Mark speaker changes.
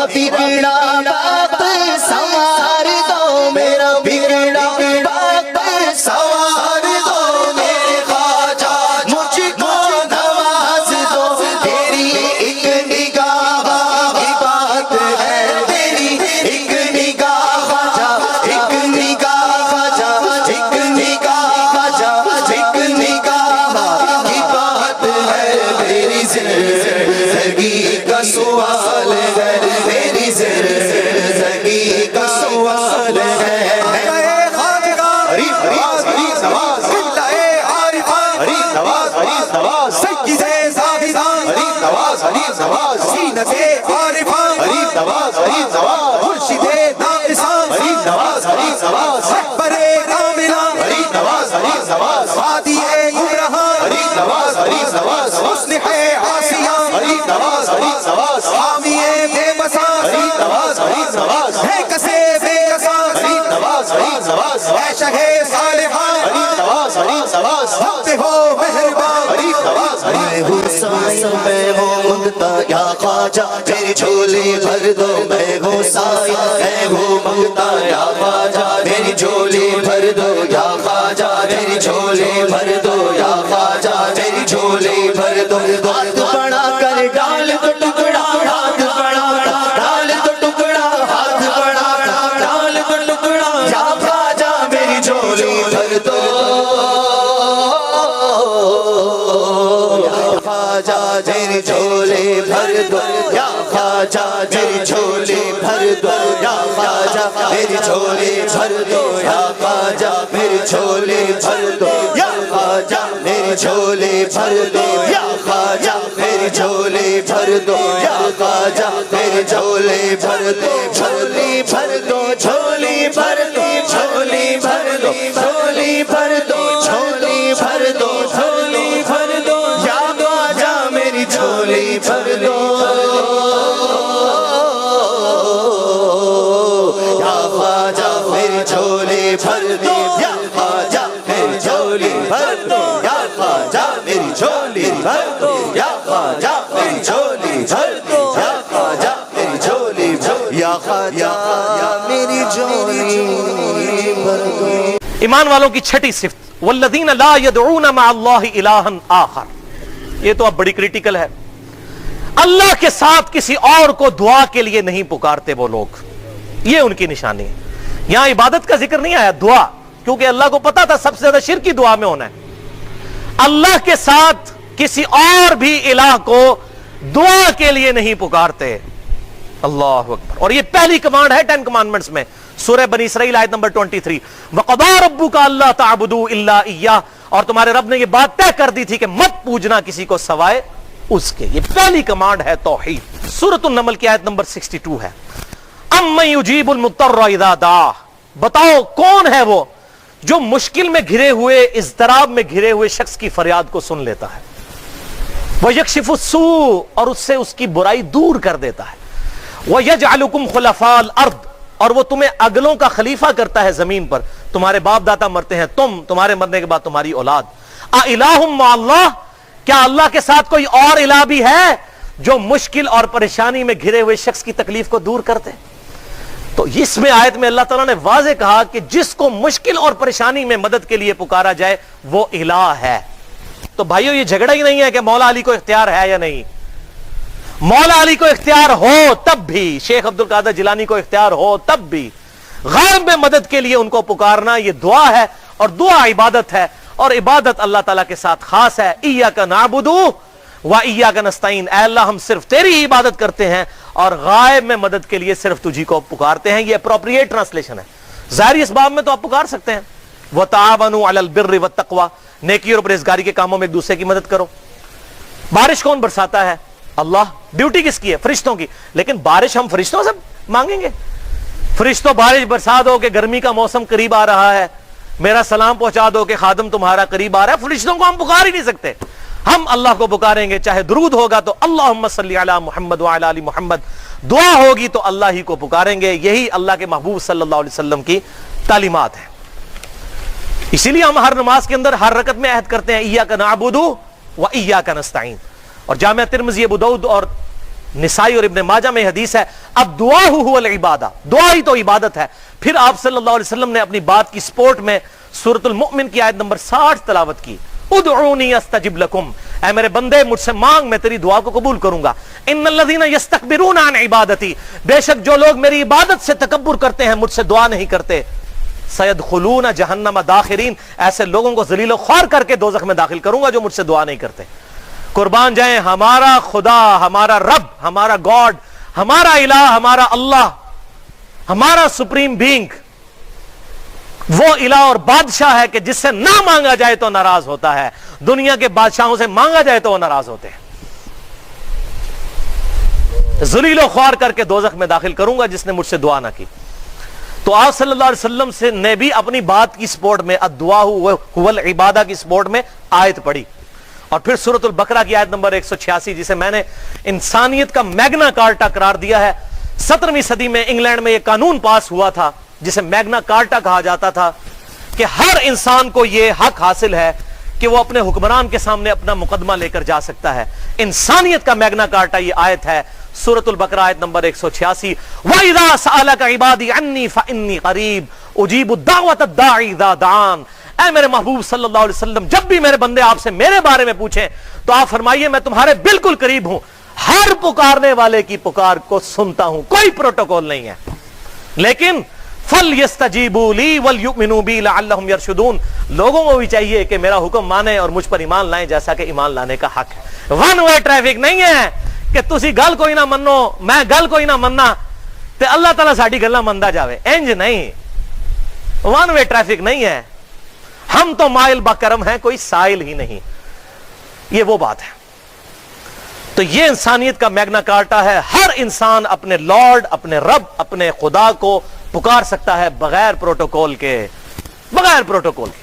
Speaker 1: میرا بگڑا وقت سنوار دو، میرا بگڑا وقت سنوار دو، میرے خواجہ مجھ کو نواز دو، تیری ایک نگاہ کی بات ہے، تیری ایک نگاہ خواجہ، ایک نگاہ خواجہ، ایک نگاہ خواجہ، ایک نگاہ کی بات ہے، میری زندگی کا سوال ہے، میری زندگی کا سوال ہے۔ میں ہوں منگتا یا خواجہ میری جھولی بھر دو، میں ہوں سائل میں ہوں منگتا یا خواجہ میری جھولی بھر دو، یا خواجہ میری جھولی بھر دو، یا خواجہ میری جھولی بھر دو۔ ہاتھ بڑھا کر ڈال تو ٹکڑا، ہاتھ بڑھا کر ڈال تو ٹکڑا، ہاتھ بڑھا کر ڈال تو ٹکڑا، یا خواجہ میری جھولی بھر دو، خواجہ میری جھولی بھر دو، یا خواجہ میری جھولی بھر دو، یا خواجہ میری جھولی بھر دو، یا خواجہ میری جھولی بھر دو، یا خواجہ میری جھولی بھر دو، یا خواجہ میری جھولی بھر دو، یا خواجہ میری جھولی بھر دو، جھولی بھر دو، جھولی بھر دو، جھولی بھر دو، جھولی بھر دو، جھولی بھر دو، جھولی بھر دو، یا خواجہ میری جھولی بھر دو، یا خواجہ میری جھولی بھر دو، یا خواجہ میری جھولی بھر دو، یا خواجہ میری جھولی بھر دو، یا خواجہ میری جھولی بھر دو، یا خواجہ میری جھولی بھر دو، یا خواجہ میری جھولی بھر دو۔
Speaker 2: ایمان والوں کی چھٹی صفت والذین لا يدعون مع اللہ الہا آخر، یہ تو اب بڑی کریٹیکل ہے۔ اللہ کے ساتھ کسی اور کو دعا کے لیے نہیں پکارتے وہ لوگ، یہ ان کی نشانی ہے۔ یہاں عبادت کا ذکر نہیں آیا، دعا، کیونکہ اللہ کو پتا تھا سب سے زیادہ شرک کی دعا میں ہونا ہے۔ اللہ کے ساتھ کسی اور بھی الہ کو دعا کے لیے نہیں پکارتے۔ اللہ اکبر۔ اور یہ پہلی کمانڈ ہے 10 کمانڈمنٹس میں، سورہ بنی اسرائیل آیت نمبر 23، وَقَضَىٰ رَبُّكَ أَلَّا تَعْبُدُوا إِلَّا إِيَّاهُ، اور تمہارے رب نے یہ بات طے کر دی تھی کہ مت پوجنا کسی کو سوائے اس کے۔ یہ پہلی کمانڈ ہے توحید۔ سورۃ النمل کی آیت نمبر 62 ہے، أَمَّن يُجِيبُ الْمُضْطَرَّ إِذَا دَعَاهُ، بتاؤ کون ہے وہ جو مشکل میں گھرے ہوئے، اضطراب میں گھرے ہوئے شخص کی فریاد کو سن لیتا ہے، وَيَكْشِفُ السُّوءَ، اور اس سے اس کی برائی دور کر دیتا ہے، وَيَجْعَلُكُمْ خُلَفَاءَ الْأَرْضِ، اور وہ تمہیں اگلوں کا خلیفہ کرتا ہے زمین پر، تمہارے باپ دادا مرتے ہیں، تمہارے مرنے کے بعد تمہاری اولاد۔ اِلَٰهٌ مَّعَ اللَّهِ، کیا اللہ کے ساتھ کوئی اور الہ بھی ہے جو مشکل اور پریشانی میں گھرے ہوئے شخص کی تکلیف کو دور کرتے؟ تو اس میں آیت میں اللہ تعالیٰ نے واضح کہا کہ جس کو مشکل اور پریشانی میں مدد کے لیے پکارا جائے وہ الہ ہے۔ تو بھائیو یہ جھگڑا ہی نہیں ہے کہ مولا علی کو اختیار ہے یا نہیں، مولا علی کو اختیار ہو تب بھی، شیخ عبد القادر جیلانی کو اختیار ہو تب بھی، غیب میں مدد کے لیے ان کو پکارنا یہ دعا ہے، اور دعا عبادت ہے، اور عبادت اللہ تعالیٰ کے ساتھ خاص ہے۔ ایاک نعبد و ایاک نستعین، اے اللہ ہم صرف تیری ہی عبادت کرتے ہیں اور غائب میں مدد کے لیے صرف تجھی کو پکارتے ہیں۔ یہ اپروپریٹ ٹرانسلیشن ہے، ظاہری اسباب میں تو آپ پکار سکتے ہیں، وَتَعَاوَنُوا عَلَى الْبِرِّ وَالتَّقْوَىٰ، نیکی اور پرہیزگاری کے کاموں میں ایک دوسرے کی مدد کرو۔ بارش کون برساتا ہے؟ اللہ۔ ڈیوٹی کس کی ہے؟ فرشتوں کی۔ لیکن بارش ہم فرشتوں سے مانگیں گے؟ فرشتوں بارش برسا دو کہ گرمی کا موسم قریب آ رہا ہے، میرا سلام پہنچا دو کہ خادم تمہارا قریب آ رہا ہے۔ فرشتوں کو ہم پکار ہی نہیں سکتے، ہم اللہ کو پکاریں گے۔ چاہے درود ہوگا تو اللہم صلی علی محمد وعلی آل محمد، دعا ہوگی تو اللہ ہی کو پکاریں گے۔ یہی اللہ کے محبوب صلی اللہ علیہ وسلم کی تعلیمات ہیں۔ اسی لیے ہم ہر نماز کے اندر ہر رکعت میں عہد کرتے ہیں ایاک نعبد و ایاک نستعین۔ اور جامعہ ترمذی، ابو داؤد اور نسائی اور ابن ماجہ میں حدیث ہے، اب دعا هو العبادہ، دعا ہی تو عبادت ہے۔ پھر آپ صلی اللہ علیہ وسلم نے اپنی بات کی سپورٹ میں سورۃ المؤمن کی آیت نمبر 60 تلاوت کی، ادعونی استجب لکم، اے میرے بندے مجھ سے مانگ، میں تیری دعا کو قبول کروں گا۔ ان الذین یستکبرون عن عبادتی، بے شک جو لوگ میری عبادت سے تکبر کرتے ہیں، مجھ سے دعا نہیں کرتے، سیدخلون جہنم داخرین، ایسے لوگوں کو ذلیل و خوار کر کے دوزخ میں داخل کروں گا جو مجھ سے دعا نہیں کرتے۔ قربان جائیں ہمارا خدا، ہمارا رب، ہمارا گاڈ، ہمارا الہ، ہمارا اللہ، ہمارا سپریم بینگ وہ الہ اور بادشاہ ہے کہ جس سے نہ مانگا جائے تو ناراض ہوتا ہے، دنیا کے بادشاہوں سے مانگا جائے تو وہ ناراض ہوتے ہیں۔ ذلیل و خوار کر کے دوزخ میں داخل کروں گا جس نے مجھ سے دعا نہ کی۔ تو آپ صلی اللہ علیہ وسلم سے نے بھی اپنی بات کی سپورٹ میں الدعاء هو العبادہ کی سپورٹ میں آیت پڑھی، اور پھر سورۃ البقرہ کی آیت نمبر 186 جسے میں نے انسانیت کا میگنا کارٹا قرار دیا ہے۔ 17ویں صدی میں انگلینڈ میں یہ قانون پاس ہوا تھا جسے میگنا کارٹا کہا جاتا تھا کہ ہر انسان کو یہ حق حاصل ہے کہ وہ اپنے حکمران کے سامنے اپنا مقدمہ لے کر جا سکتا ہے۔ انسانیت کا میگنا کارٹا یہ آیت ہے، سورۃ البقرہ آیت نمبر 186، وَإِذَا سَأَلَكَ عِبَادِي عَنِّي فَإِنِّي قَرِيبٌ أُجِيبُ الدَّعْوَةَ الدَّاعِ إِذَا دَعَانِ، اے میرے محبوب صلی اللہ علیہ وسلم جب بھی میرے بندے آپ سے میرے بارے میں پوچھیں تو آپ فرمائیے میں تمہارے بالکل قریب ہوں، ہر پکارنے والے کی پکار کو سنتا ہوں، کوئی پروٹوکول نہیں ہے۔ لیکن فَلْيَسْتَجِيبُوا لِي وَلْيُؤْمِنُوا بِي لَعَلَّهُمْ يَرْشُدُونَ، لوگوں کو بھی چاہیے کہ میرا حکم مانے اور مجھ پر ایمان لائیں جیسا کہ ایمان لانے کا حق ہے۔ ون وے ٹریفک نہیں ہے کہ تسی گل کوئی نہ منو میں گل کوئی نہ مننا تے اللہ تعالیٰ ساڈی گلاں مندا جاوے، انج نہیں، ون وے ٹریفک نہیں ہے۔ ہم تو مائل بکرم ہیں، کوئی سائل ہی نہیں، یہ وہ بات ہے۔ تو یہ انسانیت کا میگنا کارٹا ہے، ہر انسان اپنے لارڈ، اپنے رب، اپنے خدا کو پکار سکتا ہے بغیر پروٹوکول کے، بغیر پروٹوکول کے۔